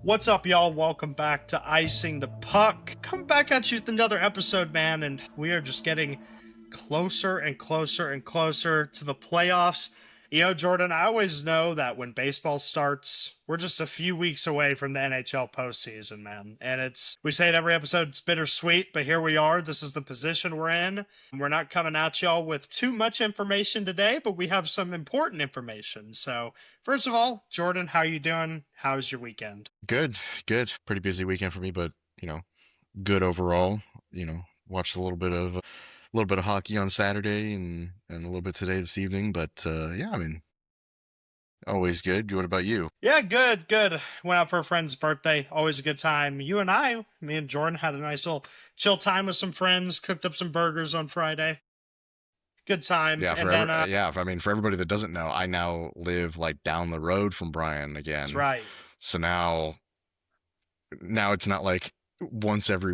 What's up, y'all? Welcome back to Icing the Puck. Coming back at you with another episode, man, and we are just getting closer and closer and closer to the playoffs. You know, Jordan, I always know that when baseball starts, we're just a few weeks away from the NHL postseason, man. And we say it every episode, it's bittersweet, but here we are. This is the position we're in. We're not coming at y'all with too much information today, but we have some important information. So, first of all, Jordan, how you doing? How's your weekend? Good. Pretty busy weekend for me, but good overall. Watched a little bit of hockey on Saturday and a little bit today this evening. But yeah, I mean, always good. What about you? Yeah, good. Went out for a friend's birthday. Always a good time. Me and Jordan had a nice little chill time with some friends, cooked up some burgers on Friday. Good time. Yeah, And then, I mean, for everybody that doesn't know, I now live like down the road from Brian that's again. right. So now it's not like once every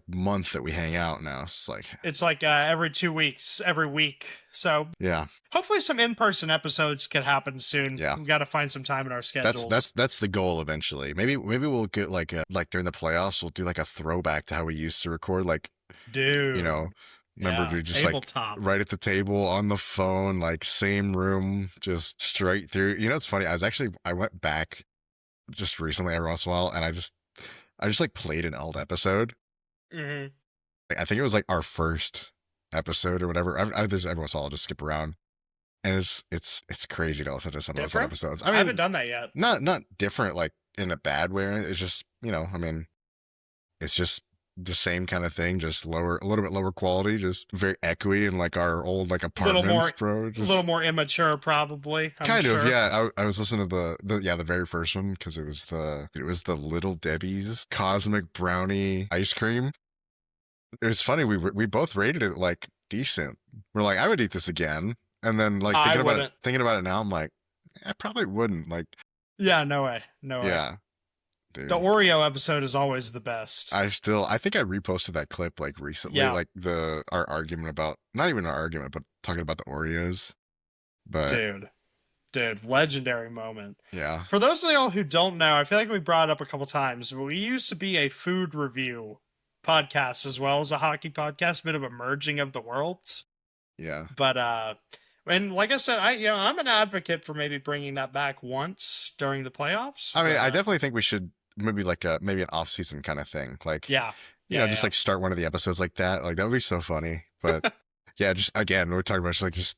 month that we hang out now. It's like, It's like every 2 weeks, every week. So yeah, hopefully some in-person episodes can happen soon. yeah. We got to find some time in our schedules. That's the goal eventually. Maybe we'll get like during the playoffs we'll do like a throwback to how we used to record. Like, Dude. remember Yeah, to just tabletop. like right at the table on the phone, like same room, just straight through. It's funny. I went back just recently every once in a while, and I just like played an old episode. Mm-hmm. I think it was like our first episode or whatever. There's every once in a while I'll just skip around, and it's crazy to listen to some of those old Different? episodes. I I mean, haven't done that yet. not different like in a bad way. It's just I mean, it's just the same kind of thing, just a little bit lower quality, just very echoey and like our old like apartments, bro. A little more immature, probably. I'm Kind sure. of, yeah. I was listening to the very first one because it was the Little Debbie's Cosmic Brownie ice cream. It was funny. We both rated it like decent. We're like, I would eat this again, and then like I wouldn't. thinking about it now, I'm like, I probably wouldn't. Like, Yeah, no way. yeah, dude. The Oreo episode is always the best. I think I reposted that clip like recently, Yeah. like our argument about, not even our argument, but talking about the Oreos. But Dude, legendary moment. yeah, For those of y'all who don't know, I feel like we brought it up a couple times, but we used to be a food review podcast as well as a hockey podcast, a bit of a merging of the worlds. yeah. But and like I said, I'm an advocate for maybe bringing that back once during the playoffs. I mean, but, I definitely think we should maybe maybe an off-season kind of thing. Like, yeah. just like start one of the episodes like that. Like that would be so funny. But yeah, just again, we're talking about just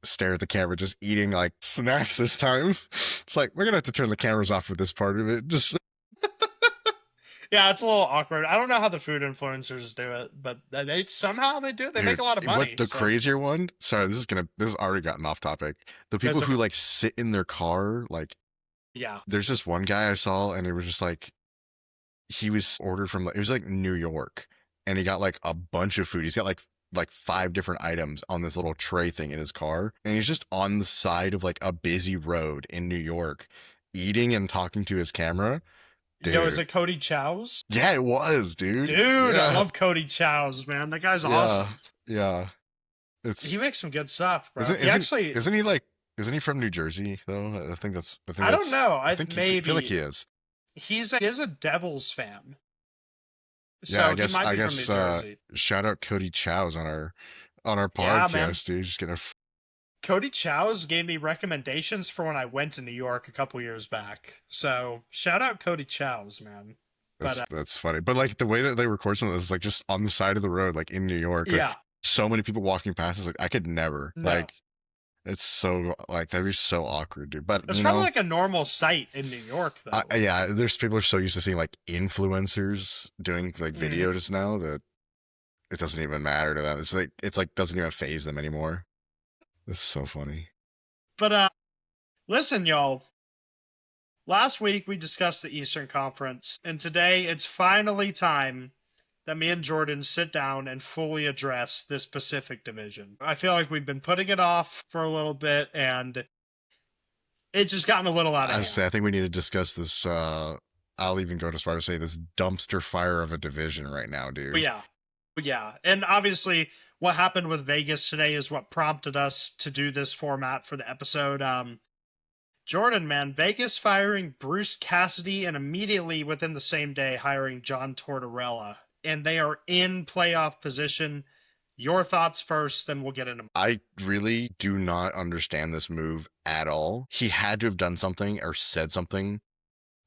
stare at the camera, just eating like snacks this time. It's like we're gonna have to turn the cameras off for this part of it. Just yeah, it's a little awkward. I don't know how the food influencers do it, but they somehow they do. They make a lot of money. What the crazier one? Sorry, this has already gotten off topic. The people who like sit in their car, like, yeah. There's this one guy I saw, and it was just like he was ordered from it was like New York, and he got like a bunch of food. He's got like 5 different items on this little tray thing in his car, and he's just on the side of like a busy road in New York, eating and talking to his camera. Dude. Yo, is it Cody Chow's? Yeah, it was, dude. Dude, yeah. I love Cody Chow's, man. That guy's awesome. Yeah. He makes some good stuff, bro. Isn't he from New Jersey though? I don't know. I feel like he is. He is a Devils fan. So yeah, I guess from New Jersey. Shout out Cody Chow's on our podcast, dude. Just gonna Cody Chow's gave me recommendations for when I went to New York a couple years back. So shout out Cody Chow's, man. That's funny. But like the way that they record some of this, like just on the side of the road, like in New York. Like, yeah. So many people walking past us. Like I could never. No. Like it's so like that'd be so awkward, dude. But it's probably like a normal sight in New York, though. Yeah, there's people are so used to seeing like influencers doing like videos now that it doesn't even matter to them. It's like doesn't even faze them anymore. It's so funny. But listen, y'all. Last week we discussed the Eastern Conference, and today it's finally time that me and Jordan sit down and fully address this Pacific Division. I feel like we've been putting it off for a little bit, and it's just gotten a little out of hand. I think we need to discuss this. I'll even go as far as say this dumpster fire of a division right now, dude. But yeah. And obviously, what happened with Vegas today is what prompted us to do this format for the episode. Jordan, man, Vegas firing Bruce Cassidy and immediately within the same day hiring John Tortorella. And they are in playoff position. Your thoughts first, then we'll get into. I really do not understand this move at all. He had to have done something or said something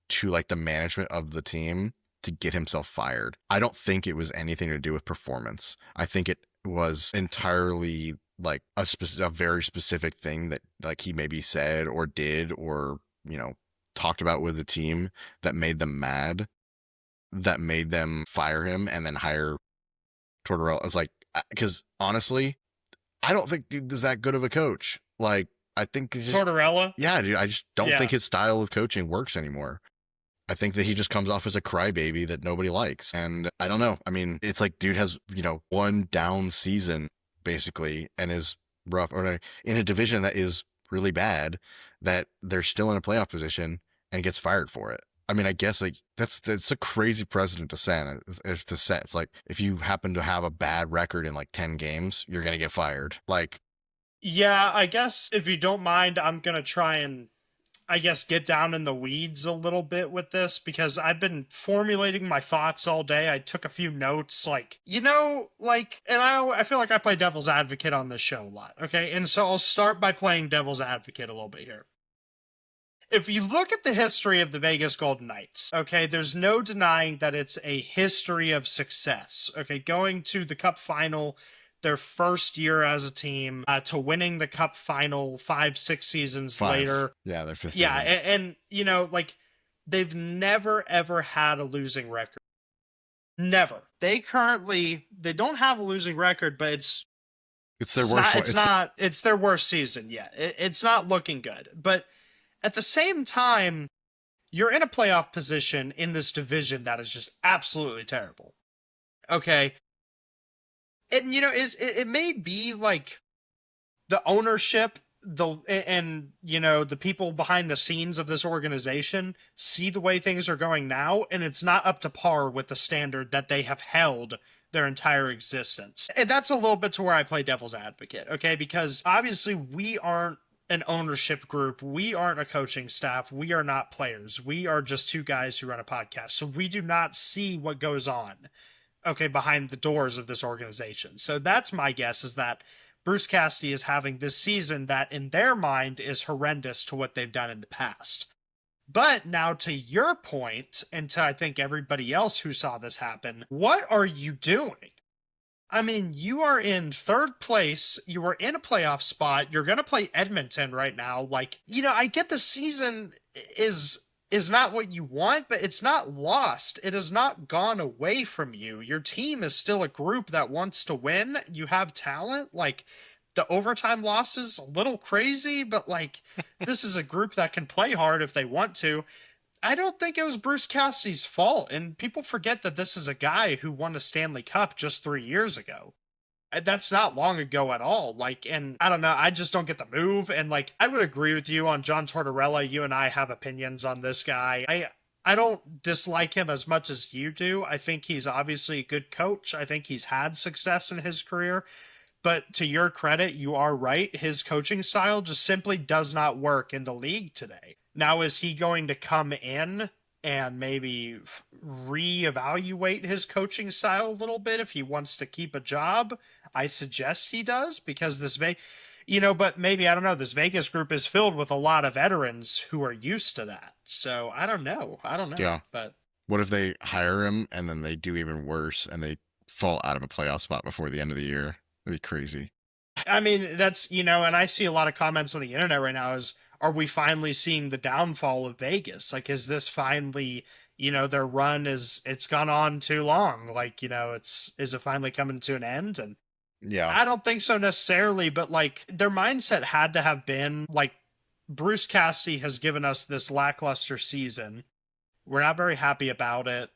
to like the management of the team to get himself fired. I don't think it was anything to do with performance. I think it was entirely like a very specific thing that like he maybe said or did or, you know, talked about with the team that made them mad, that made them fire him and then hire Tortorella. It's like, because honestly, I don't think dude is that good of a coach. Like, I think it's just, Tortorella? yeah, dude, I just don't think his style of coaching works anymore. I think that he just comes off as a crybaby that nobody likes. And I don't know. I mean, it's like dude has, you know, one down season basically and is rough or in a division that is really bad, that they're still in a playoff position and gets fired for it. I mean, I guess like that's a crazy precedent to set. It's like if you happen to have a bad record in like 10 games, you're going to get fired. Like, yeah, I guess if you don't mind, I'm going to try and I guess get down in the weeds a little bit with this because I've been formulating my thoughts all day. I took a few notes, like, you know, like, and I feel like I play devil's advocate on this show a lot, okay? And so I'll start by playing devil's advocate a little bit here. If you look at the history of the Vegas Golden Knights, okay, there's no denying that it's a history of success, okay? Going to the Cup final their first year as a team to winning the Cup final 5-6 seasons later. Yeah, their fifth season. season. And, you know, like, they've never, ever had a losing record. Never. They don't have a losing record, but it's their worst one. It's their worst season yet. It's not looking good. But at the same time, you're in a playoff position in this division that is just absolutely terrible. Okay. And, you know, it may be like the ownership, and, you know, the people behind the scenes of this organization see the way things are going now, and it's not up to par with the standard that they have held their entire existence. And that's a little bit to where I play devil's advocate, okay? Because obviously we aren't an ownership group. We aren't a coaching staff. We are not players. We are just two guys who run a podcast. So we do not see what goes on, okay, behind the doors of this organization. So that's my guess, is that Bruce Cassidy is having this season that in their mind is horrendous to what they've done in the past. But now to your point, and to I think everybody else who saw this happen, what are you doing? I mean, you are in third place. You are in a playoff spot. You're going to play Edmonton right now. Like, you know, I get the season is not what you want, but it's not lost. It has not gone away from you. Your team is still a group that wants to win. You have talent. Like, the overtime loss is a little crazy, but like, this is a group that can play hard if they want to. I don't think it was Bruce Cassidy's fault. And people forget that this is a guy who won a Stanley Cup just 3 years ago. That's not long ago at all. Like, and I don't know, I just don't get the move. And like, I would agree with you on John Tortorella. You and I have opinions on this guy. I don't dislike him as much as you do. I think he's obviously a good coach. I think he's had success in his career. But to your credit, you are right. His coaching style just simply does not work in the league today. Now, is he going to come in and maybe reevaluate his coaching style a little bit if he wants to keep a job? I suggest he does, because but maybe, I don't know, this Vegas group is filled with a lot of veterans who are used to that. So I don't know. Yeah. But what if they hire him and then they do even worse and they fall out of a playoff spot before the end of the year? That'd be crazy. I mean, that's, and I see a lot of comments on the internet right now are we finally seeing the downfall of Vegas? Like, is this finally, their run it's gone on too long? Like, is it finally coming to an end? And yeah, I don't think so necessarily, but like, their mindset had to have been like, Bruce Cassidy has given us this lackluster season. We're not very happy about it.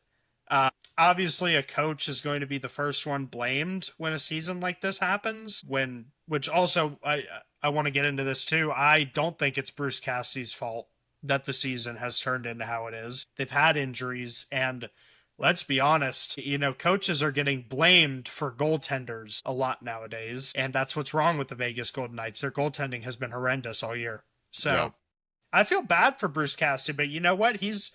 Obviously, a coach is going to be the first one blamed when a season like this happens. Which also, I want to get into this too. I don't think it's Bruce Cassidy's fault that the season has turned into how it is. They've had injuries, and let's be honest, coaches are getting blamed for goaltenders a lot nowadays, and that's what's wrong with the Vegas Golden Knights. Their goaltending has been horrendous all year. So, I feel bad for Bruce Cassidy, but you know what? He's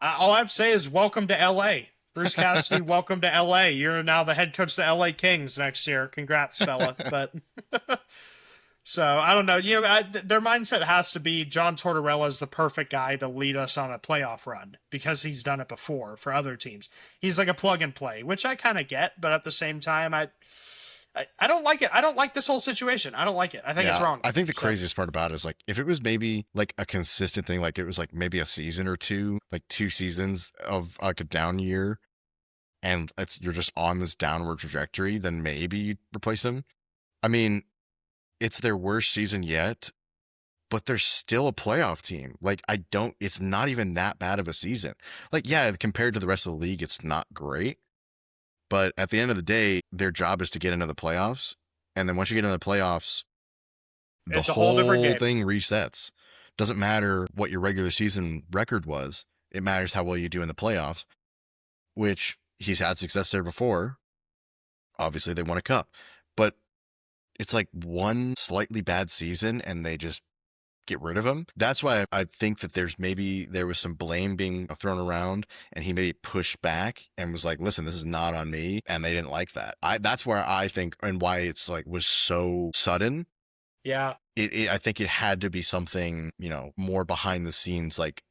all I have to say is welcome to L.A. Bruce Cassidy, welcome to L.A. You're now the head coach of the L.A. Kings next year. Congrats, fella. But so I don't know. Their mindset has to be John Tortorella is the perfect guy to lead us on a playoff run because he's done it before for other teams. He's like a plug and play, which I kind of get, but at the same time, I don't like it. I don't like this whole situation. I don't like it. I think it's wrong. I think the craziest part about it is like if it was maybe like a consistent thing, like it was like maybe a season or two, like 2 seasons of like a down year, and you're just on this downward trajectory, then maybe you'd replace him. I mean, it's their worst season yet, but they're still a playoff team. Like it's not even that bad of a season. Like, yeah, compared to the rest of the league, it's not great. But at the end of the day, their job is to get into the playoffs. And then once you get into the playoffs, the whole thing resets. Doesn't matter what your regular season record was. It matters how well you do in the playoffs, which he's had success there before. Obviously, they won a cup. But it's like one slightly bad season and they just get rid of him. That's why I think that there was some blame being thrown around and he maybe pushed back and was like, listen, this is not on me. And they didn't like that. That's where I think, and why it's like was so sudden. Yeah. I think it had to be something, more behind the scenes, like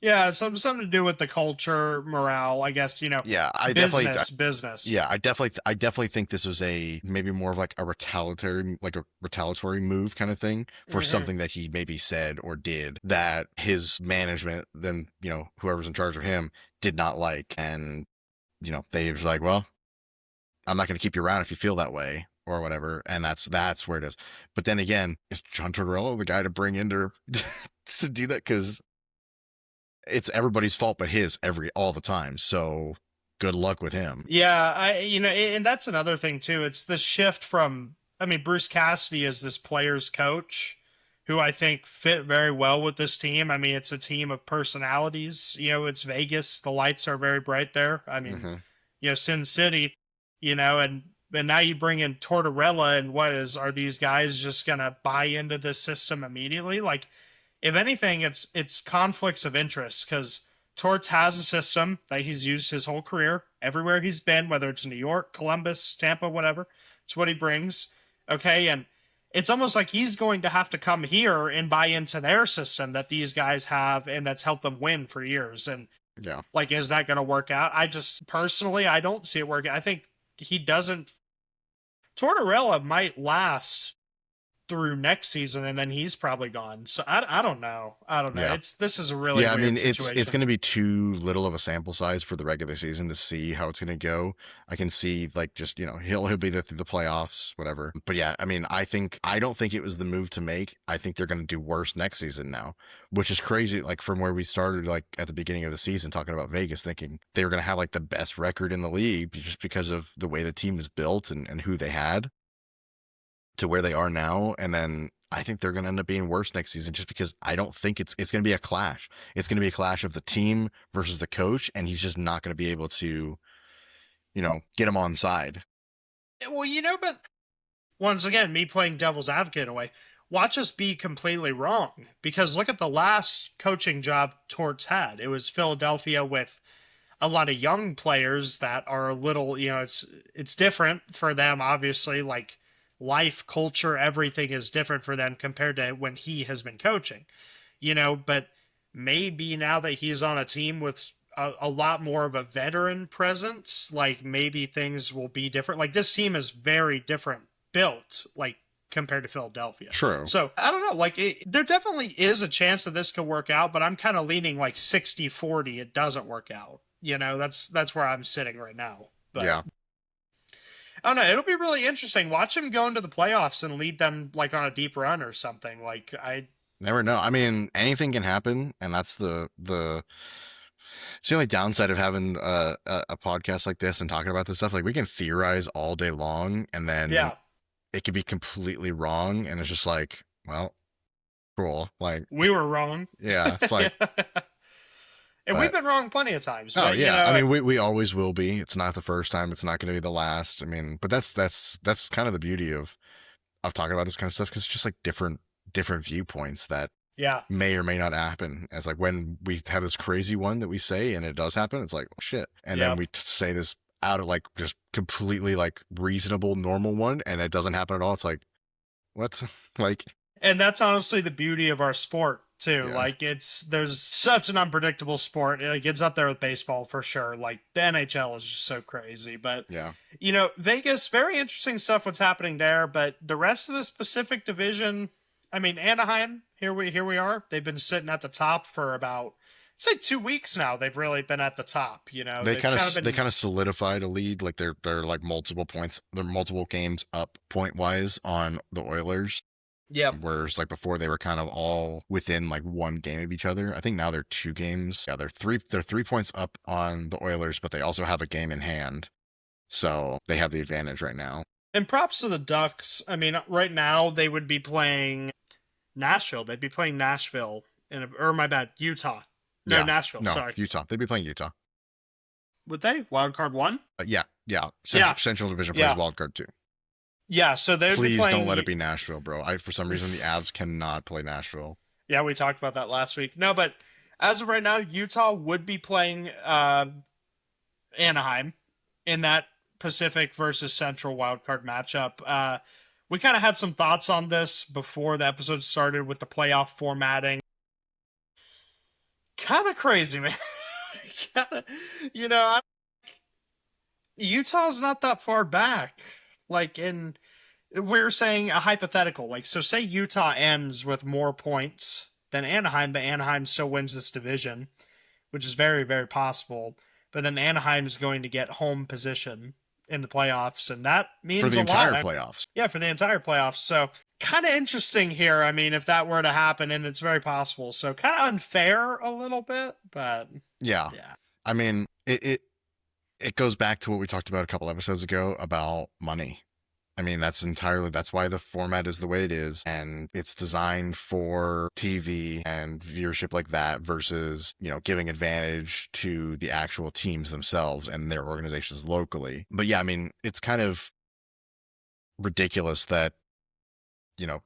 yeah, something to do with the culture, morale, I guess, Yeah, business. Yeah, I definitely think this was maybe more of like a retaliatory move kind of thing for something that he maybe said or did that his management, then, whoever's in charge of him did not like. And, they was like, well, I'm not going to keep you around if you feel that way or whatever. And that's where it is. But then again, is John Tortorella the guy to bring in to do that? Because it's everybody's fault but his all the time. So good luck with him. Yeah, and that's another thing too. It's the shift from, Bruce Cassidy is this player's coach who I think fit very well with this team. It's a team of personalities. It's Vegas. The lights are very bright there. Sin City, and now you bring in Tortorella and are these guys just going to buy into this system immediately? Like, if anything, it's conflicts of interest because Torts has a system that he's used his whole career everywhere he's been, whether it's New York, Columbus, Tampa, whatever. It's what he brings. Okay. And it's almost like he's going to have to come here and buy into their system that these guys have and that's helped them win for years. And yeah, like, is that going to work out? I don't see it working. I think Tortorella might last through next season and then he's probably gone. So I don't know. Yeah. This is a really weird situation. It's going to be too little of a sample size for the regular season to see how it's going to go. I can see like just, he'll be there through the playoffs, whatever. But yeah, I don't think it was the move to make. I think they're going to do worse next season now, which is crazy. Like from where we started, like at the beginning of the season, talking about Vegas, thinking they were going to have like the best record in the league just because of the way the team is built and who they had, to where they are now. And then I think they're going to end up being worse next season just because I don't think it's going to be a clash. It's going to be a clash of the team versus the coach. And he's just not going to be able to, get him on side. Well, but once again, me playing devil's advocate in a way, watch us be completely wrong because look at the last coaching job Torts had. It was Philadelphia with a lot of young players that are a little, it's different for them, obviously, like life, culture, everything is different for them compared to when he has been coaching, but maybe now that he's on a team with a lot more of a veteran presence, like maybe things will be different. Like this team is very different built, like compared to Philadelphia. True. So I don't know, like there definitely is a chance that this could work out, but I'm kind of leaning like 60-40. It doesn't work out. That's where I'm sitting right now. But yeah. I don't know. It'll be really interesting. Watch him go into the playoffs and lead them like on a deep run or something. Like I never know. Anything can happen, and that's it's the only downside of having a podcast like this and talking about this stuff. Like we can theorize all day long, and then it could be completely wrong, and it's just like, well, cool. Like we were wrong. Yeah, it's like. And we've been wrong plenty of times. Oh, but, yeah. We always will be. It's not the first time. It's not going to be the last. But that's kind of the beauty of talking about this kind of stuff because it's just like different viewpoints that Yeah. may or may not happen. It's like when we have this crazy one that we say and it does happen, it's like, oh, shit. And then Yep. we say this out of like just completely like reasonable, normal one, and it doesn't happen at all. It's like, what? Like, And that's honestly the beauty of our sport too. yeah, Like there's such an unpredictable sport. Like it's up there with baseball for sure. Like the NHL is just so crazy. But yeah. Vegas, very interesting stuff what's happening there. But the rest of the Pacific Division, I mean, Anaheim, here we are. They've been sitting at the top for about say 2 weeks now. They've really been at the top. They They've kind of been they kind of solidified a lead. Like they're like multiple points. They're multiple games up point wise on the Oilers. Yep. Whereas like before they were kind of all within like one game of each other. I think now they're 2 games. Yeah, they're 3 points up on the Oilers, but they also have a game in hand. So they have the advantage right now. And props to the Ducks. I mean, right now they would be playing Nashville. They'd be playing Nashville or my bad, Utah. No, Yeah. Nashville. No, Sorry. Utah. They'd be playing Utah. Would they? Wild card one? Yeah. Yeah. Central Division plays Yeah. wild card too. Yeah, so they'd be Please playing. don't let it be Nashville, bro. For some reason the Avs cannot play Nashville. Yeah, we talked about that last week. No, but as of right now, Utah would be playing Anaheim in that Pacific versus Central wildcard matchup. We kind of had some thoughts on this before the episode started with the playoff formatting. Kind of crazy, man. Kinda, Utah's not that far back. Like we're saying a hypothetical. Like, so say Utah ends with more points than Anaheim, but Anaheim still wins this division, which is very, very possible. But then Anaheim is going to get home position in the playoffs, and that means For the a entire lot. playoffs. Yeah, for the entire playoffs. So kind of interesting here. I mean, if that were to happen, and it's very possible. So kind of unfair a little bit, but Yeah. yeah. I mean, it goes back to what we talked about a couple episodes ago about money. I mean, that's why the format is the way it is. And it's designed for TV and viewership like that versus, giving advantage to the actual teams themselves and their organizations locally. But yeah, I mean, it's kind of ridiculous that,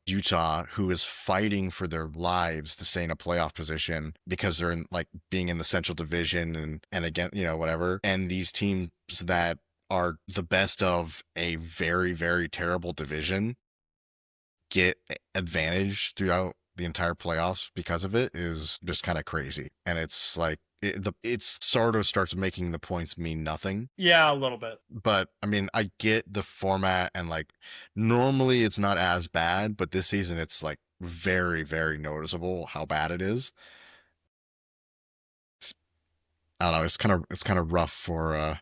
Utah, who is fighting for their lives to stay in a playoff position because they're in like being in the Central Division and again, whatever. And these teams that are the best of a very, very terrible division get advantage throughout the entire playoffs because of it is just kind of crazy. And it's like, it sort of starts making the points mean nothing. Yeah, a little bit. But I mean, I get the format and like normally it's not as bad, but this season it's like very, very noticeable how bad it is. I don't know. It's kind of rough for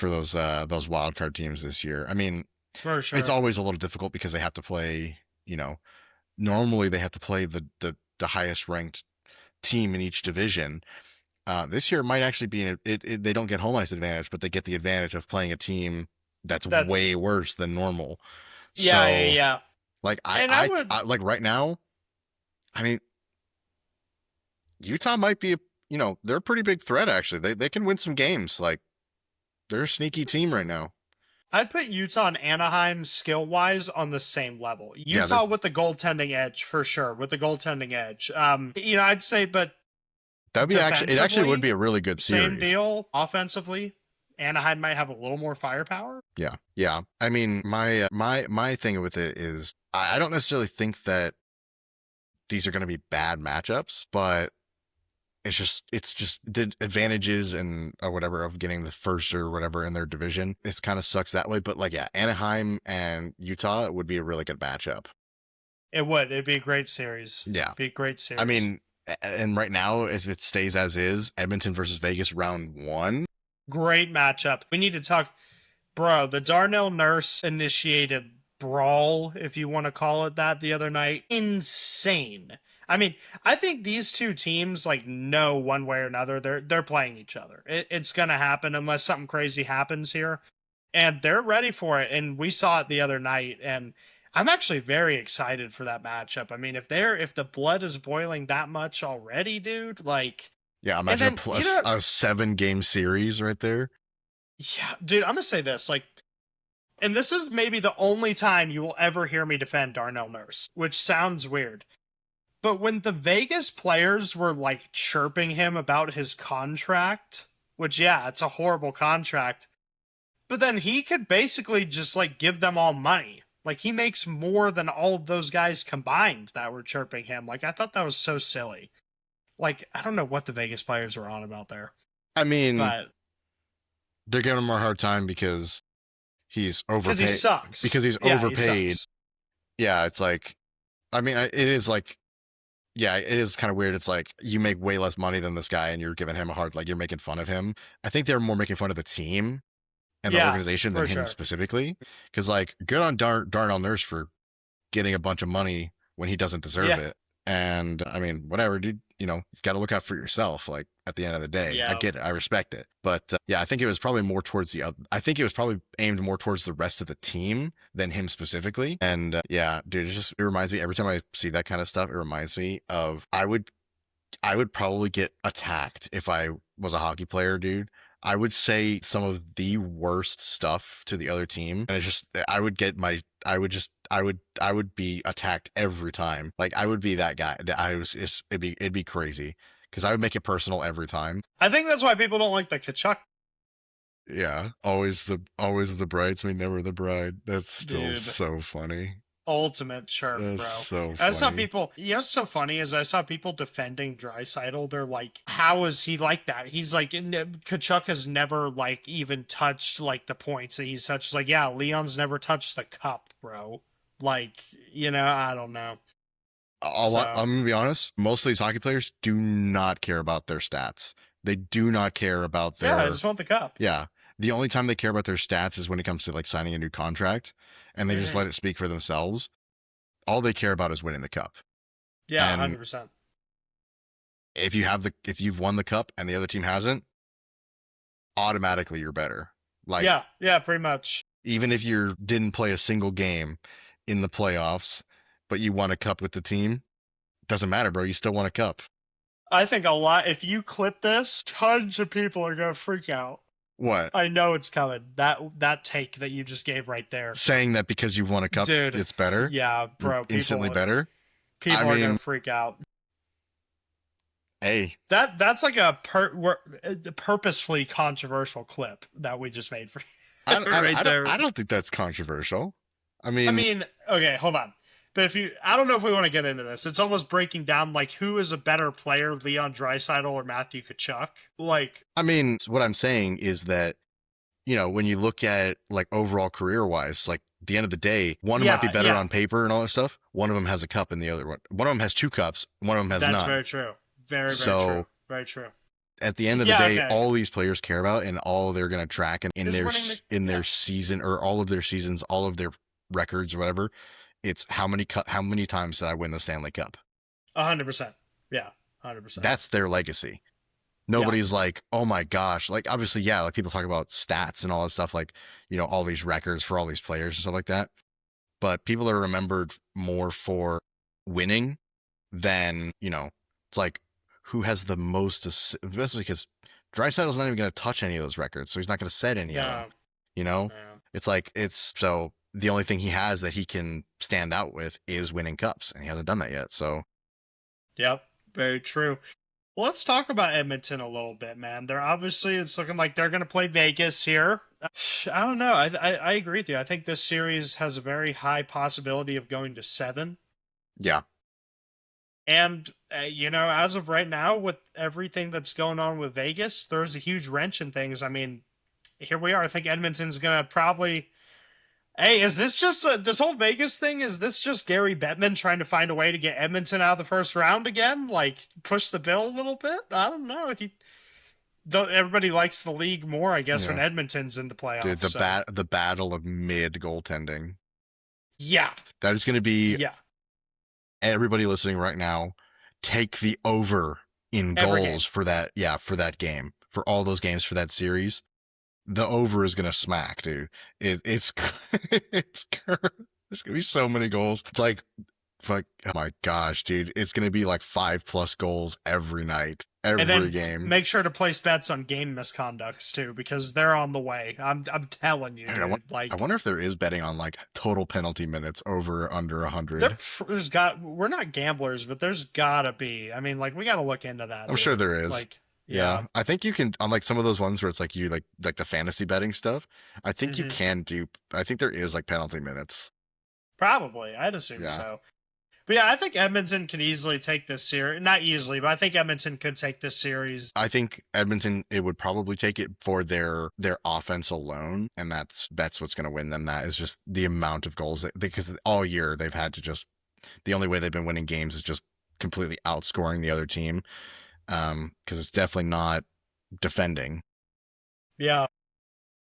those wild card teams this year. I mean, For sure. it's always a little difficult because they have to play, normally they have to play the highest ranked team in each division. This year it might actually be they don't get home ice advantage, but they get the advantage of playing a team that's way worse than normal. Yeah, So, yeah. like I I like right now, I mean, Utah might be they're a pretty big threat actually. They can win some games. Like they're a sneaky team right now. I'd put Utah and Anaheim skill-wise on the same level. Utah with the goaltending edge, for sure, with the goaltending edge. I'd say, but that'd be it actually would be a really good series. Same deal, offensively. Anaheim might have a little more firepower. Yeah. I mean, my thing with it is I don't necessarily think that these are going to be bad matchups, but it's just the advantages and or whatever of getting the first or whatever in their division. It kind of sucks that way. But like, yeah, Anaheim and Utah would be a really good matchup. It would. It'd be a great series. Yeah. It'd be a great series. I mean, and right now, as it stays as is, Edmonton versus Vegas round 1. Great matchup. We need to talk, bro. The Darnell Nurse initiated brawl, if you want to call it that, the other night. Insane. I mean, I think these two teams know one way or another they're playing each other. It's gonna happen unless something crazy happens here, and they're ready for it. And we saw it the other night, and I'm actually very excited for that matchup. I mean, if the blood is boiling that much already, dude, yeah, imagine a 7-game series right there. Yeah, dude, I'm gonna say this, and this is maybe the only time you will ever hear me defend Darnell Nurse, which sounds weird. But when the Vegas players were like chirping him about his contract, which, yeah, it's a horrible contract, but then he could basically just like give them all money. Like he makes more than all of those guys combined that were chirping him. Like I thought that was so silly. Like I don't know what the Vegas players were on about there, I mean, but they're giving him a hard time because he's overpaid. because he sucks. Because he's Yeah, overpaid. he sucks. Yeah, it's like, I mean, it is like, yeah, it is kind of weird. It's like you make way less money than this guy, and you're giving him a hard, like you're making fun of him. I think they're more making fun of the team and the organization than him specifically. Because like, good on Darnell Nurse for getting a bunch of money when he doesn't deserve it. And I mean, whatever, dude. You know, you've got to look out for yourself. Like at the end of the day, I get it, I respect it. But yeah, I think it was probably more towards I think it was probably aimed more towards the rest of the team than him specifically. And yeah, dude, it reminds me every time I see that kind of stuff. It reminds me of I would probably get attacked if I was a hockey player, dude. I would say some of the worst stuff to the other team, and it's just I would be attacked every time. Like I would be that guy. It'd be crazy because I would make it personal every time. I think that's why people don't like the Kachuk. Yeah, always the bridesmaid, never the bride. That's still so funny. Ultimate chirp, bro. So funny. I saw people, you know what's so funny is I saw people defending Draisaitl. They're like, how is he like that? He's like, Kachuk has never like even touched like the points that he's touched. It's like, yeah, Leon's never touched the cup, bro. Like, you know, I don't know. I'm gonna be honest. Most of these hockey players do not care about their stats. They do not care about their. Yeah, I just want the cup. Yeah. The only time they care about their stats is when it comes to like signing a new contract, and they just let it speak for themselves. All they care about is winning the cup. Yeah, 100%. If you've won the cup and the other team hasn't, automatically you're better. Like yeah, pretty much. Even if you didn't play a single game in the playoffs, but you won a cup with the team, doesn't matter, bro. You still won a cup. I think if you clip this, tons of people are gonna freak out. What? I know it's coming. That take that you just gave right there. Saying that because you've won a cup, dude, it's better? Yeah, bro. Instantly better? People are going to freak out. Hey. That's like a purposefully controversial clip that we just made for I don't think that's controversial. I mean, okay, hold on. But I don't know if we want to get into this. It's almost breaking down, like, who is a better player, Leon Draisaitl or Matthew Tkachuk? Like, I mean, what I'm saying is that, you know, when you look at, like, overall career-wise, like, at the end of the day, one might be better on paper and all that stuff. One of them has a cup and the other one of them has 2 cups. One of them has none. That's very true. Very true. Very true. At the end of the day, all these players care about and all they're going to track in their season or all of their seasons, all of their records or whatever, it's how many times did I win the Stanley Cup? 100%. Yeah, 100%. That's their legacy. Nobody's like, oh my gosh. Like, obviously, yeah, like people talk about stats and all that stuff, like, you know, all these records for all these players and stuff like that. But people are remembered more for winning than, you know, it's like who has the most, especially because Draisaitl's not even going to touch any of those records. So he's not going to set any of them. You know, it's like, so the only thing he has that he can stand out with is winning cups, and he hasn't done that yet. So, yep, very true. Well, let's talk about Edmonton a little bit, man. It's looking like they're going to play Vegas here. I don't know. I agree with you. I think this series has a very high possibility of going to 7. Yeah. And, you know, as of right now, with everything that's going on with Vegas, there's a huge wrench in things. I mean, here we are. I think Edmonton's going to probably... Hey, is this just this whole Vegas thing? Is this just Gary Bettman trying to find a way to get Edmonton out of the first round again? Like, push the bill a little bit? I don't know. Everybody likes the league more, I guess, when Edmonton's in the playoffs. Dude, the battle of mid goaltending. Yeah. That is going to be... Yeah. Everybody listening right now, take the over in goals for that. Yeah, for that game. For all those games for that series. The over is going to smack, dude. It's there's going to be so many goals. It's like Like, oh my gosh, dude, it's gonna be like 5+ goals every night, And every then game. make sure to place bets on game misconducts too, because they're on the way. I'm telling you, dude. I wonder if there is betting on like total penalty minutes over or under 100. We're not gamblers, but there's gotta be. I mean, like, we gotta look into that. I'm sure there is. Like, yeah, I think you can on like some of those ones where it's like you like the fantasy betting stuff. I think you can do. I think there is like penalty minutes. Probably, I'd assume so. But yeah, I think Edmonton could easily take this series. Not easily, but I think Edmonton could take this series. I think Edmonton, it would probably take it for their offense alone, and that's what's going to win them. That is just the amount of goals because all year they've had to just the only way they've been winning games is just completely outscoring the other team. Because it's definitely not defending. Yeah.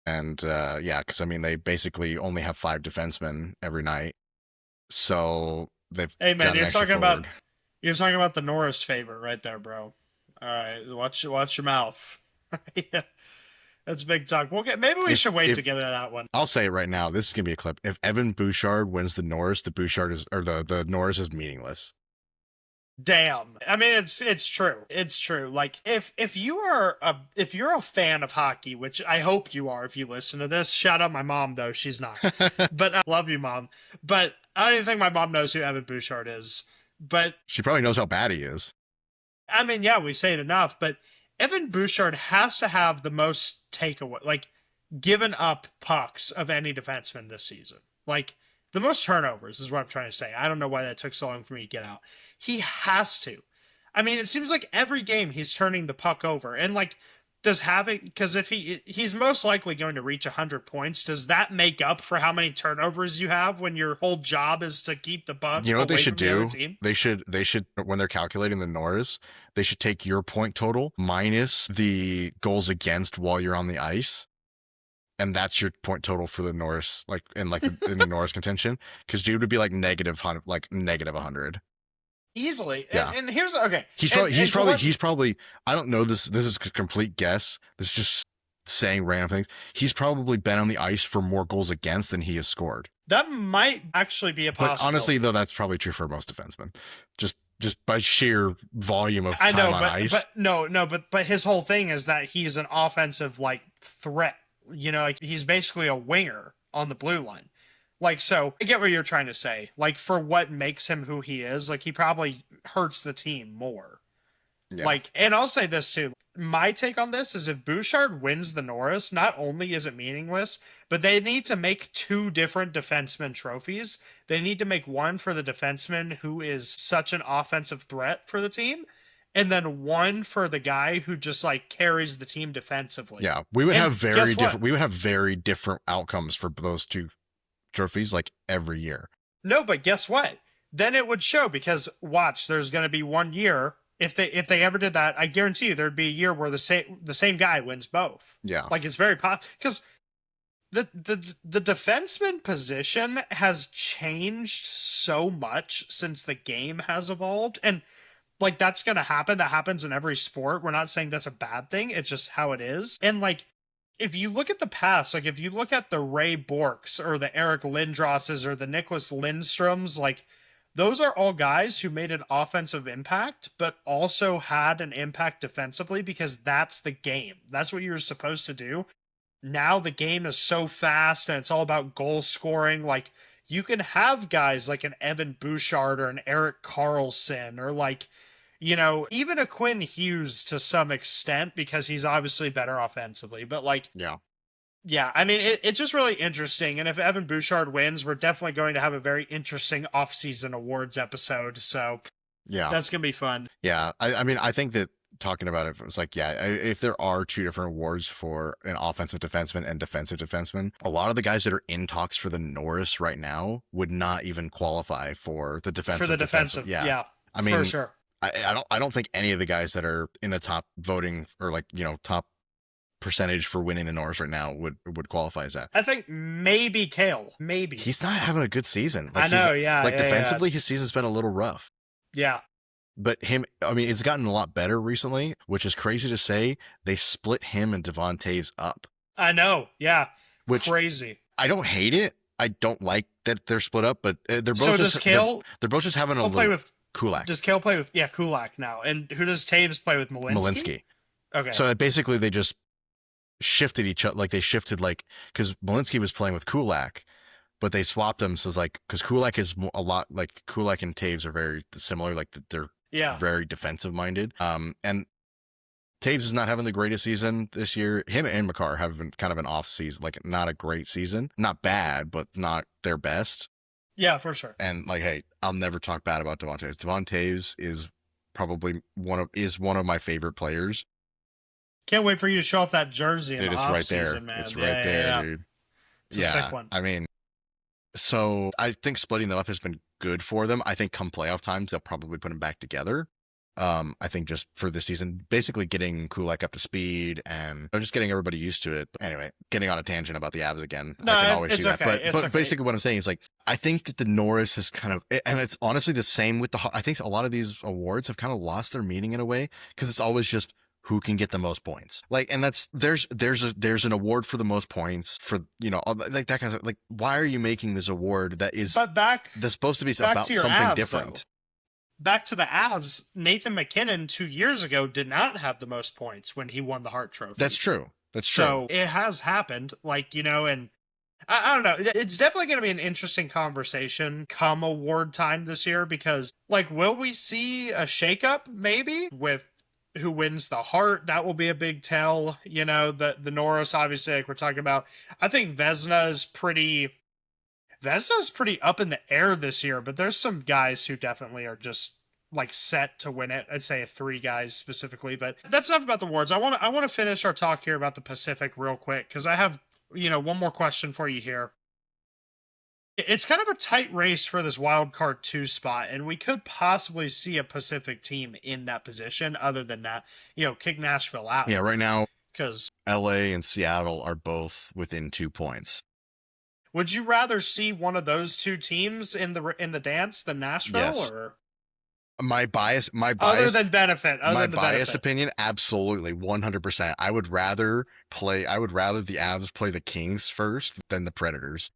And because I mean they basically only have 5 defensemen every night, so they've. Hey man, you're talking about the Norris favor right there, bro. All right, watch your mouth. Yeah, that's big talk. Maybe we should wait to get into that one. I'll say it right now. This is gonna be a clip. If Evan Bouchard wins the Norris, the Norris is meaningless. Damn. I mean, it's true. It's true. Like if you're a fan of hockey, which I hope you are if you listen to this. Shout out my mom though, she's not. But I love you, Mom. But I don't even think my mom knows who Evan Bouchard is. But she probably knows how bad he is. I mean, yeah, we say it enough, but Evan Bouchard has to have the most takeaway, like given up pucks of any defenseman this season. Like the most turnovers is what I'm trying to say. I don't know why that took so long for me to get out. He has to. I mean, it seems like every game he's turning the puck over. And like, because if he's most likely going to reach 100 points, does that make up for how many turnovers you have when your whole job is to keep the puck? You know what they should do? They should, when they're calculating the Norris, they should take your point total minus the goals against while you're on the ice. And that's your point total for the Norris, like in the Norris contention, because dude would be like negative 100 easily. Yeah. And here's okay. He's probably. I don't know this. This is a complete guess. This is just saying random things. He's probably been on the ice for more goals against than he has scored. That might actually be a possibility. But honestly, though, that's probably true for most defensemen. Just by sheer volume of time on ice. But his whole thing is that he's an offensive like threat. You know, like he's basically a winger on the blue line. Like, so I get what you're trying to say. Like, for what makes him who he is, like he probably hurts the team more. Yeah. Like, and I'll say this too. My take on this is if Bouchard wins the Norris, not only is it meaningless, but they need to make 2 different defenseman trophies. They need to make one for the defenseman who is such an offensive threat for the team, and then one for the guy who just like carries the team defensively. Yeah, we would have very different outcomes for those 2 trophies like every year. No, but guess what? Then it would show, because watch, there's going to be one year if they ever did that, I guarantee you there'd be a year where the same guy wins both. Yeah, like it's very possible because the defenseman position has changed so much since the game has evolved, and like that's going to happen. That happens in every sport. We're not saying that's a bad thing. It's just how it is. And like, if you look at the past, like if you look at the Ray Borks or the Eric Lindrosses or the Nicholas Lindstroms, like those are all guys who made an offensive impact, but also had an impact defensively because that's the game. That's what you're supposed to do. Now the game is so fast and it's all about goal scoring. Like you can have guys like an Evan Bouchard or an Eric Carlson or like, you know, even a Quinn Hughes to some extent because he's obviously better offensively. But like, yeah, I mean, it's just really interesting. And if Evan Bouchard wins, we're definitely going to have a very interesting off-season awards episode. So yeah, that's going to be fun. Yeah, I mean, I think that talking about it, it's like, yeah, if there are 2 different awards for an offensive defenseman and defensive defenseman, a lot of the guys that are in talks for the Norris right now would not even qualify for the defensive. For the defensive, yeah. I mean, for sure. I don't think any of the guys that are in the top voting or like, you know, top percentage for winning the Norris right now would qualify as that. I think maybe Kale. Maybe. He's not having a good season. Like, I know, yeah. Like defensively, his season's been a little rough. Yeah. But I mean, it's gotten a lot better recently, which is crazy to say. They split him and Devon Taves up. I know, yeah. Which crazy. I don't hate it. I don't like that they're split up, but they're both So just does Kale they're both just having a play little with Kulak, Does Kale play with Kulak now? And who does Taves play with? Malinsky. Okay. So basically, they just shifted each other. Like they shifted, like because Malinsky was playing with Kulak, but they swapped them. So it's like because Kulak is a lot like Kulak and Taves are very similar. Like they're very defensive minded. And Taves is not having the greatest season this year. Him and Makar have been kind of an off season, like not a great season. Not bad, but not their best. Yeah, for sure. And like, hey, I'll never talk bad about Devon Taves. Devon Taves is probably one of my favorite players. Can't wait for you to show off that jersey. Dude, it's right there. Man. It's right there, dude. It's a sick one. I mean, so I think splitting them up has been good for them. I think come playoff times, they'll probably put them back together. I think just for this season, basically getting Kulak up to speed and just getting everybody used to it. Anyway, getting on a tangent about the Avs again. No, I can always do that. Okay. But basically what I'm saying is like, I think that the Norris has kind of, and it's honestly the same with I think a lot of these awards have kind of lost their meaning in a way because it's always just who can get the most points. Like, and that's, there's an award for the most points for, like that kind of, like, why are you making this award that is, that's supposed to be about something Avs, different? Though. Back to the Avs, Nathan McKinnon 2 years ago did not have the most points when he won the Hart Trophy. That's true. So it has happened, and I don't know. It's definitely going to be an interesting conversation come award time this year because, will we see a shakeup maybe with who wins the Hart? That will be a big tell. The Norris, obviously, like we're talking about. I think Vezna's pretty up in the air this year, but there's some guys who definitely are just set to win it. I'd say 3 guys specifically, but that's enough about the awards. I want to finish our talk here about the Pacific real quick because I have, one more question for you here. It's kind of a tight race for this wild card 2 spot, and we could possibly see a Pacific team in that position other than that, kick Nashville out. Yeah, right now, because LA and Seattle are both within 2 points. Would you rather see one of those 2 teams in the dance than Nashville? Yes. Or my bias other than benefit, my biased opinion, absolutely 100%. I would rather the Avs play the Kings first than the Predators.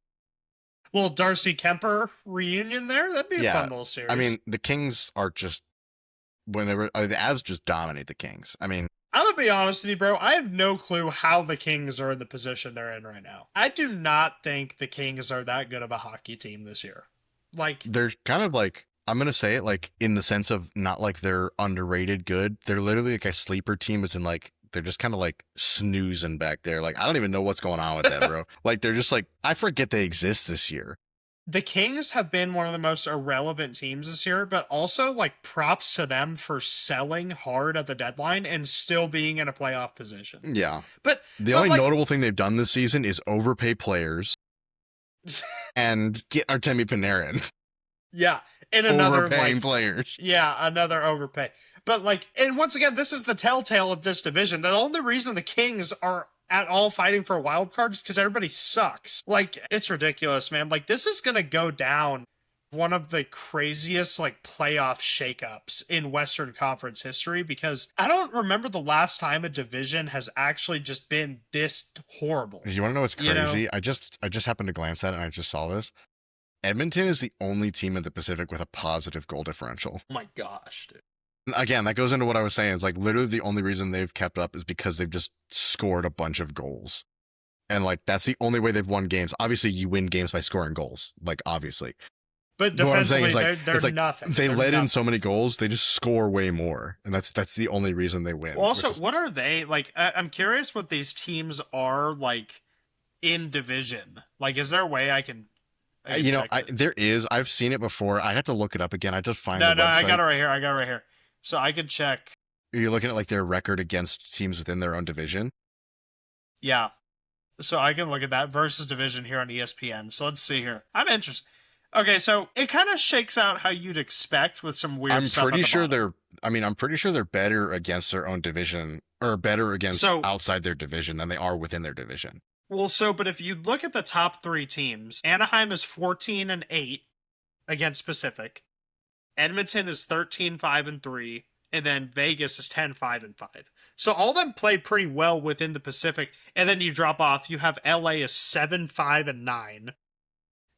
Little Darcy Kemper reunion there. That'd be a fun little series. I mean, the Kings are just the Avs just dominate the Kings. I mean, I'm gonna be honest with you, bro. I have no clue how the Kings are in the position they're in right now. I do not think the Kings are that good of a hockey team this year. They're kind of I'm gonna say it in the sense of not they're underrated good. They're literally a sleeper team, as in they're just kind of snoozing back there. I don't even know what's going on with that, bro. They're just I forget they exist this year. The Kings have been one of the most irrelevant teams this year, but also props to them for selling hard at the deadline and still being in a playoff position. Yeah. But the only notable thing they've done this season is overpay players and get Artemi Panarin. Yeah. And another overpaying players. Yeah, another overpay. But and once again, this is the telltale of this division. The only reason the Kings are at all fighting for a wild card is because everybody sucks. It's ridiculous, man. This is gonna go down one of the craziest playoff shakeups in Western Conference history because I don't remember the last time a division has actually just been this horrible. You want to know what's crazy? I just happened to glance at it and I just saw this. Edmonton is the only team in the Pacific with a positive goal differential. Oh my gosh, dude. Again, that goes into what I was saying. It's literally the only reason they've kept up is because they've just scored a bunch of goals. And that's the only way they've won games. Obviously, you win games by scoring goals. Obviously. But defensively, they're nothing. They let in so many goals, they just score way more. And that's the only reason they win. Well, also, what are they? I'm curious what these teams are in division. Is there a way I can there is. I've seen it before. I'd have to look it up again. I just find the website. I got it right here. So I could check. Are you looking at their record against teams within their own division? Yeah. So I can look at that versus division here on ESPN. So let's see here. I'm interested. Okay, so it kind of shakes out how you'd expect with some weird stuff. I'm pretty sure they're better against their own division or better against outside their division than they are within their division. Well, but if you look at the top 3 teams, Anaheim is 14-8 against Pacific. Edmonton is 13-5-3, and then Vegas is 10-5-5. So all of them played pretty well within the Pacific, and then you drop off. You have LA is 7-5-9,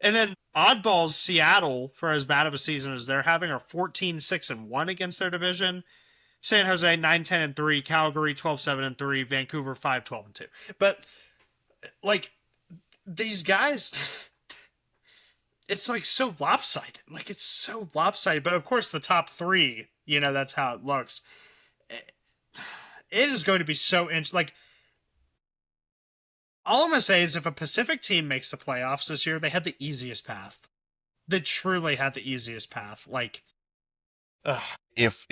And then oddballs Seattle, for as bad of a season as they're having, are 14-6-1 against their division. San Jose 9-10-3, Calgary 12-7-3, Vancouver 5-12-2. But like these guys, it's like so lopsided. Like it's so lopsided. But of course, the top three, that's how it looks. It is going to be so interesting. Like, all I'm going to say is if a Pacific team makes the playoffs this year, they had the easiest path. They truly had the easiest path. Like, if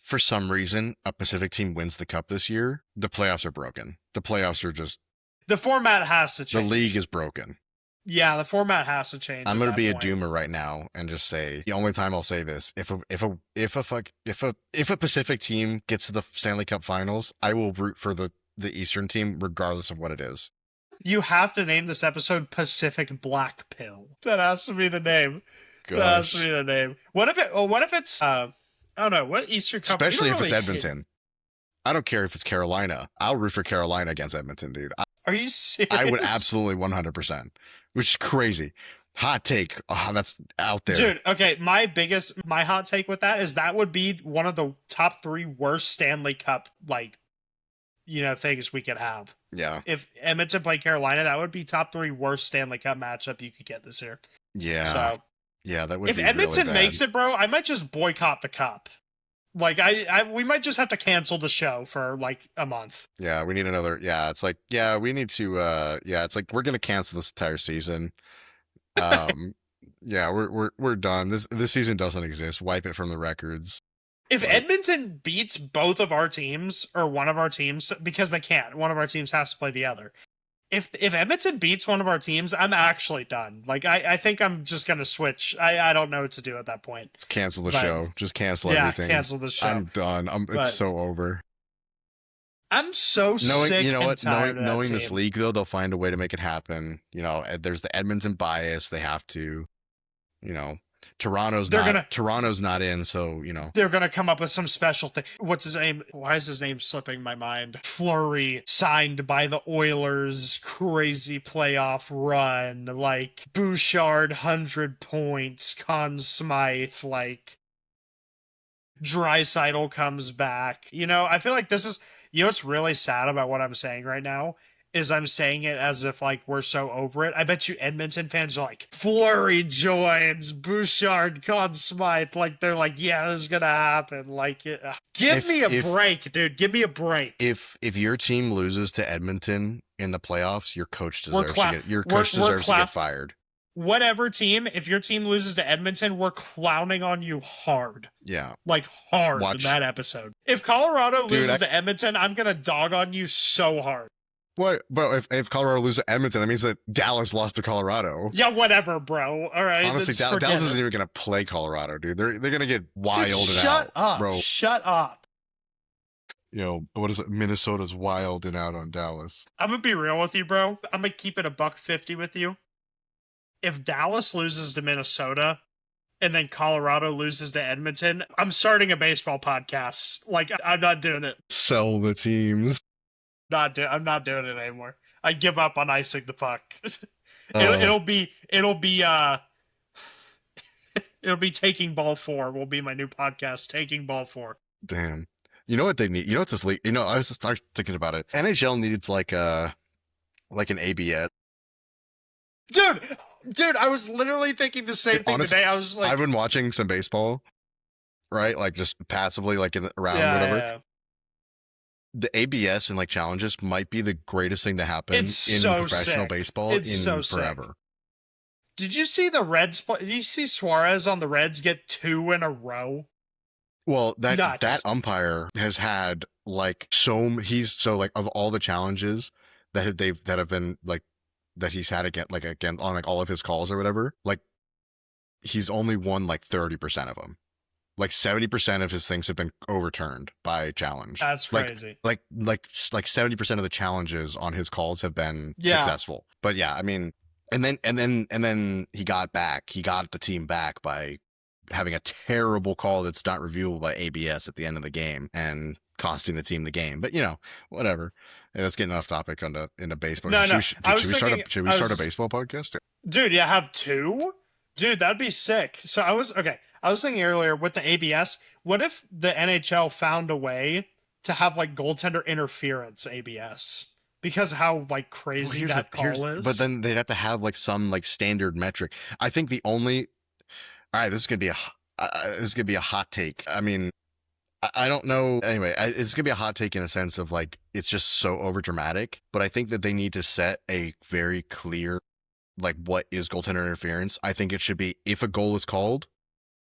for some reason a Pacific team wins the cup this year, the playoffs are broken. The playoffs are just... The format has to change. The league is broken. Yeah, the format has to change. I'm going to be a doomer right now and just say the only time I'll say this: if a Pacific team gets to the Stanley Cup Finals, I will root for the Eastern team regardless of what it is. You have to name this episode Pacific Black Pill. That has to be the name. Gosh. That has to be the name. What if it's I don't know, what Eastern Cup? Especially if it's Edmonton. I don't care if it's Carolina. I'll root for Carolina against Edmonton, dude. Are you serious? I would absolutely 100%. Which is crazy. Hot take. Oh, that's out there. Dude, okay, my hot take with that is that would be one of the top 3 worst Stanley Cup, things we could have. Yeah. If Edmonton played Carolina, that would be top 3 worst Stanley Cup matchup you could get this year. Yeah. So, yeah, that would if be Edmonton really bad. makes it, bro, I might just boycott the cup. Like, we might just have to cancel the show for, a month. Yeah, we need another... Yeah, it's like... Yeah, we need to... it's like we're going to cancel this entire season. Yeah, we're done. This season doesn't exist. Wipe it from the records. If Edmonton beats both of our teams, or one of our teams, because they can't. One of our teams has to play the other. If Edmonton beats one of our teams, I'm actually done. Like, I think I'm just going to switch. I don't know what to do at that point. Just cancel the show. Just cancel everything. Yeah, cancel the show. I'm done. It's so over. I'm so sick and tired of knowing that this team. league, though, they'll find a way to make it happen. There's the Edmonton bias. They have to, Toronto's not in, so, They're going to come up with some special thing. What's his name? Why is his name slipping my mind? Fleury, signed by the Oilers, crazy playoff run, Bouchard, 100 points, Conn Smythe, Draisaitl comes back. I feel like this is... what's really sad about what I'm saying right now is I'm saying it as if, we're so over it. I bet you Edmonton fans are like, Fleury joins, Bouchard, Conn Smythe. They're like, yeah, this is going to happen. Give me a break, dude. Give me a break. If your team loses to Edmonton in the playoffs, your coach deserves to get fired. Whatever team, if your team loses to Edmonton, we're clowning on you hard. Yeah. Hard in that episode. If Colorado loses to Edmonton, I'm going to dog on you so hard. What? But if Colorado loses to Edmonton, that means that Dallas lost to Colorado. Yeah, whatever, bro. All right. Honestly, Dallas isn't even going to play Colorado, dude. They're going to get wilded out. Shut up, bro. Shut up. What is it? Minnesota's wilding out on Dallas. I'm going to be real with you, bro. I'm going to keep it $150 with you. If Dallas loses to Minnesota and then Colorado loses to Edmonton, I'm starting a baseball podcast. I'm not doing it. Sell the teams. I'm not doing it anymore. I give up on icing the puck. It'll be Taking Ball 4 will be my new podcast, Taking Ball 4. Damn. You know what they need? You know what this league... I was just thinking about it. NHL needs an ABS. Dude, I was literally thinking the same thing today. I was just I've been watching some baseball, right? Just passively, around whatever. Yeah. The ABS and challenges might be the greatest thing to happen in professional baseball in forever. Did you see the Reds? Did you see Suarez on the Reds get 2 in a row? Well, that umpire has had of all the challenges that have been that he's had again on all of his calls or whatever, he's only won 30% of them. 70% of his things have been overturned by challenge. That's crazy. 70% of the challenges on his calls have been successful. But yeah, I mean, and then he got the team back by having a terrible call that's not reviewable by ABS at the end of the game and costing the team the game. But whatever. Hey, let's get off topic into baseball. No. Should we start a baseball podcast? Dude, you have two? Dude, that'd be sick. So I was thinking earlier with the ABS, what if the NHL found a way to have like goaltender interference ABS? Because how like Well, crazy that call but is. then they'd have to have like some like standard metric. I think the only, all right, this is gonna be a hot take. I mean, I don't know. Anyway, it's gonna be a hot take in a sense of like it's just so over dramatic. But I think that they need to set a very clear like what is goaltender interference. I think it should be if a goal is called,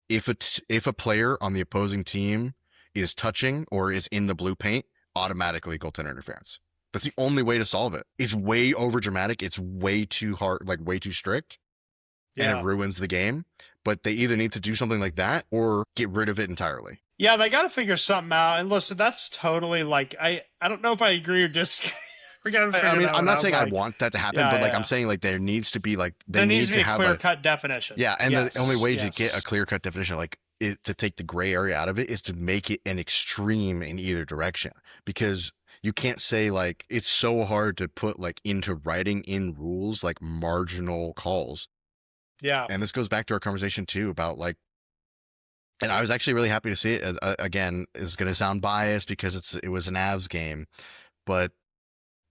if a player on the opposing team is touching or is in the blue paint, automatically goaltender interference. That's the only way to solve it. It's way over dramatic. It's way too hard, like way too strict, and it Yeah. ruins the game. But they either need to do something like that or get rid of it entirely. Yeah, they got to figure something out. And listen, that's totally like I don't know if I agree or disagree. We got to figure I mean, that I'm one not out, saying I like, want that to happen, yeah, but like yeah. I'm saying like there needs to be like There needs to be a have clear cut definition. yeah, and Yes, the only way to yes. get a clear cut definition, like to take the gray area out of it, is to make it an extreme in either direction. Because you can't say like it's so hard to put like into writing in rules like marginal calls. Yeah. And this goes back to our conversation too about like, and I was actually really happy to see it. Again, it's going to sound biased because it was an Avs game, but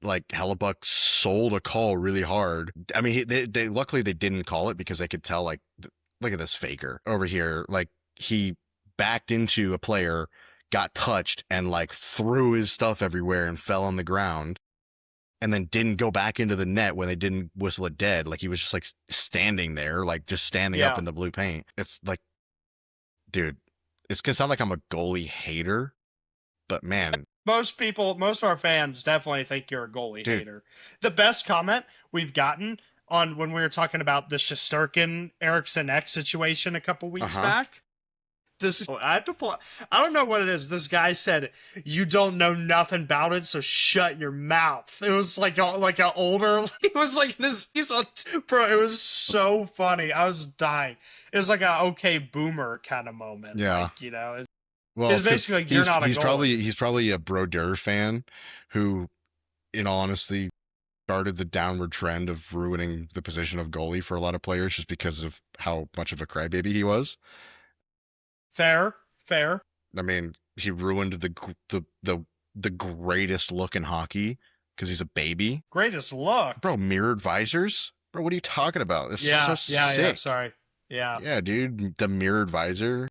like Hellebuck sold a call really hard. I mean, they luckily they didn't call it because they could tell like, look at this faker over here. Like he backed into a player, got touched, and like threw his stuff everywhere and fell on the ground, and then didn't go back into the net when they didn't whistle it dead. Like he was just like standing there, like just standing up in the blue paint. It's like, dude, it's gonna sound like I'm a goalie hater, but man, Most of our fans definitely think you're a goalie hater. The best comment we've gotten on when we were talking about the Shesterkin Eriksson X situation a couple weeks back. I don't know what it is. This guy said, "You don't know nothing about it, so shut your mouth." It was like a older. He was like this. Bro. It was so funny. I was dying. It was like a okay boomer kind of moment. Yeah. Like, you know. Well, it's basically like you're not a goalie. He's probably a Brodeur fan who, in all honesty, started the downward trend of ruining the position of goalie for a lot of players just because of how much of a crybaby he was. Fair. I mean, he ruined the greatest look in hockey because he's a baby. Greatest look, bro. Mirrored visors, bro. What are you talking about? This is so sick. Yeah. Sorry. Yeah, dude. The mirrored visor.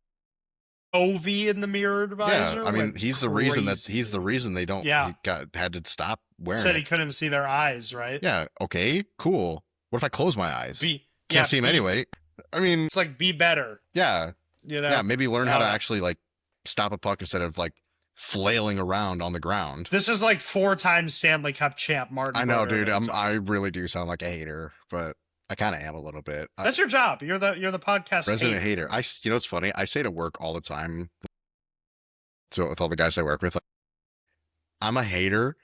Ovi in the mirrored visor. Yeah, I mean, he's the reason they don't. Yeah, had to stop wearing. Said he couldn't see their eyes, right? Yeah. Okay. Cool. What if I close my eyes? Can't see him anyway. I mean, it's like be better. Yeah. You know. Yeah. Maybe learn how to actually like stop a puck instead of like flailing around on the ground. This is like 4-time Stanley Cup champ Martin. I know, dude. I really do sound like a hater, but I kind of am a little bit. That's your job. You're the podcast resident hater. You know what's funny? I say to work all the time. So with all the guys I work with, like, I'm a hater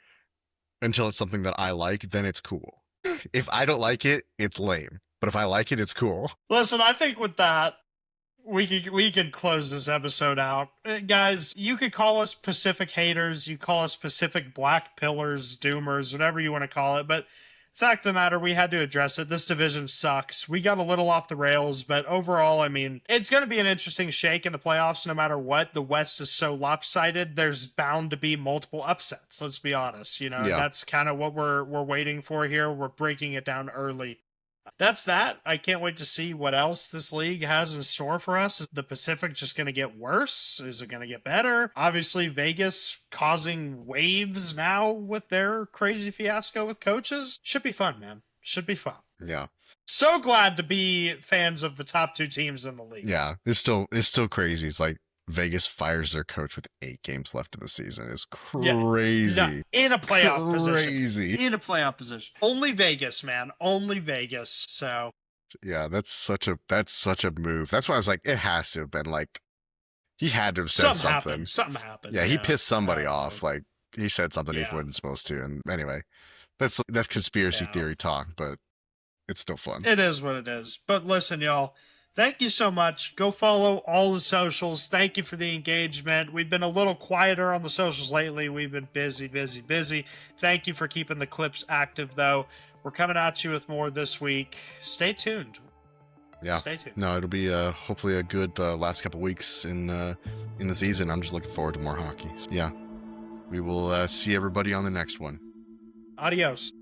until it's something that I like. Then it's cool. If I don't like it, it's lame. But if I like it, it's cool. Listen, I think with that, we could close this episode out. Guys, you could call us Pacific haters, you call us Pacific black pillars, doomers, whatever you want to call it, but fact of the matter, we had to address it. This division sucks. We got a little off the rails, but overall, I mean, it's going to be an interesting shake in the playoffs no matter what. The West is so lopsided, there's bound to be multiple upsets, let's be honest. You know, that's kind of what we're waiting for here. We're breaking it down early. That's that. I can't wait to see what else this league has in store for us. Is the Pacific just going to get worse? Is it going to get better? Obviously, Vegas causing waves now with their crazy fiasco with coaches. Should be fun, man. Should be fun. Yeah. So glad to be fans of the top two teams in the league. Yeah. It's still crazy. It's like Vegas fires their coach with 8 games left in the season. It's crazy. Yeah, in a playoff position. In a playoff position. Only Vegas, man. Only Vegas. So yeah, that's such a move. That's why I was like, it has to have been like he had to have said something. Something happened. Yeah, he pissed somebody off. Like he said something he wasn't supposed to. And anyway, that's conspiracy theory talk, but it's still fun. It is what it is. But listen, y'all. Thank you so much. Go follow all the socials. Thank you for the engagement. We've been a little quieter on the socials lately. We've been busy. Thank you for keeping the clips active, though. We're coming at you with more this week. Stay tuned. Yeah. Stay tuned. No, it'll be hopefully a good last couple weeks in the season. I'm just looking forward to more hockey. So, yeah. We will see everybody on the next one. Adios.